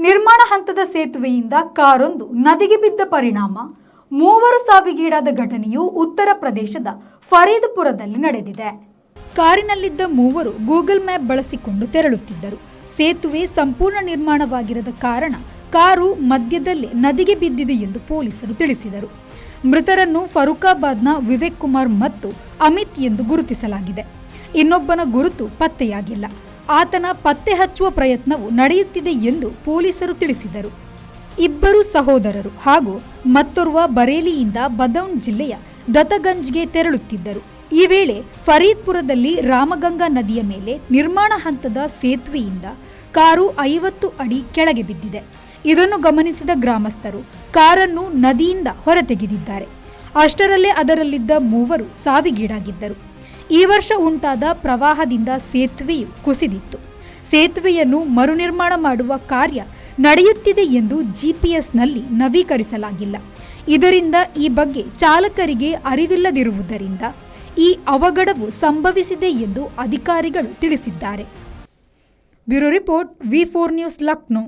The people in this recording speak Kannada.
ನಿರ್ಮಾಣ ಹಂತದ ಸೇತುವೆಯಿಂದ ಕಾರೊಂದು ನದಿಗೆ ಬಿದ್ದ ಪರಿಣಾಮ ಮೂವರು ಸಾವಿಗೀಡಾದ ಘಟನೆಯು ಉತ್ತರ ಪ್ರದೇಶದ ಫರೀದ್ಪುರದಲ್ಲಿ ನಡೆದಿದೆ. ಕಾರಿನಲ್ಲಿದ್ದ ಮೂವರು ಗೂಗಲ್ ಮ್ಯಾಪ್ ಬಳಸಿಕೊಂಡು ತೆರಳುತ್ತಿದ್ದರು. ಸೇತುವೆ ಸಂಪೂರ್ಣ ನಿರ್ಮಾಣವಾಗಿರದ ಕಾರಣ ಕಾರು ಮಧ್ಯದಲ್ಲೇ ನದಿಗೆ ಬಿದ್ದಿದೆ ಎಂದು ಪೊಲೀಸರು ತಿಳಿಸಿದರು. ಮೃತರನ್ನು ಫರೂಕಾಬಾದ್ನ ವಿವೇಕ್ ಕುಮಾರ್ ಮತ್ತು ಅಮಿತ್ ಎಂದು ಗುರುತಿಸಲಾಗಿದೆ. ಇನ್ನೊಬ್ಬನ ಗುರುತು ಪತ್ತೆಯಾಗಿಲ್ಲ. ಆತನ ಪತ್ತೆ ಹಚ್ಚುವ ಪ್ರಯತ್ನವು ನಡೆಯುತ್ತಿದೆ ಎಂದು ಪೊಲೀಸರು ತಿಳಿಸಿದರು. ಇಬ್ಬರು ಸಹೋದರರು ಹಾಗೂ ಮತ್ತೋರ್ವ ಬರೇಲಿಯಿಂದ ಬದೌನ್ ಜಿಲ್ಲೆಯ ದತ್ತಗಂಜ್ಗೆ ತೆರಳುತ್ತಿದ್ದರು. ಈ ವೇಳೆ ಫರೀದ್ಪುರದಲ್ಲಿ ರಾಮಗಂಗಾ ನದಿಯ ಮೇಲೆ ನಿರ್ಮಾಣ ಹಂತದ ಸೇತುವೆಯಿಂದ ಕಾರು 50 ಅಡಿ ಕೆಳಗೆ ಬಿದ್ದಿದೆ. ಇದನ್ನು ಗಮನಿಸಿದ ಗ್ರಾಮಸ್ಥರು ಕಾರನ್ನು ನದಿಯಿಂದ ಹೊರತೆಗೆದಿದ್ದಾರೆ. ಅಷ್ಟರಲ್ಲೇ ಅದರಲ್ಲಿದ್ದ ಮೂವರು ಸಾವಿಗೀಡಾಗಿದ್ದರು. ಈ ವರ್ಷ ಉಂಟಾದ ಪ್ರವಾಹದಿಂದ ಸೇತುವೆಯು ಕುಸಿದಿತ್ತು. ಸೇತುವೆಯನ್ನು ಮರುನಿರ್ಮಾಣ ಮಾಡುವ ಕಾರ್ಯ ನಡೆಯುತ್ತಿದೆ ಎಂದು ಜಿಪಿಎಸ್ನಲ್ಲಿ ನವೀಕರಿಸಲಾಗಿಲ್ಲ. ಇದರಿಂದ ಈ ಬಗ್ಗೆ ಚಾಲಕರಿಗೆ ಅರಿವಿಲ್ಲದಿರುವುದರಿಂದ ಈ ಅವಘಡವು ಸಂಭವಿಸಿದೆ ಎಂದು ಅಧಿಕಾರಿಗಳು ತಿಳಿಸಿದ್ದಾರೆ. ಬ್ಯೂರೋ ರಿಪೋರ್ಟ್, ವಿ4 ನ್ಯೂಸ್, ಲಕ್ನೋ.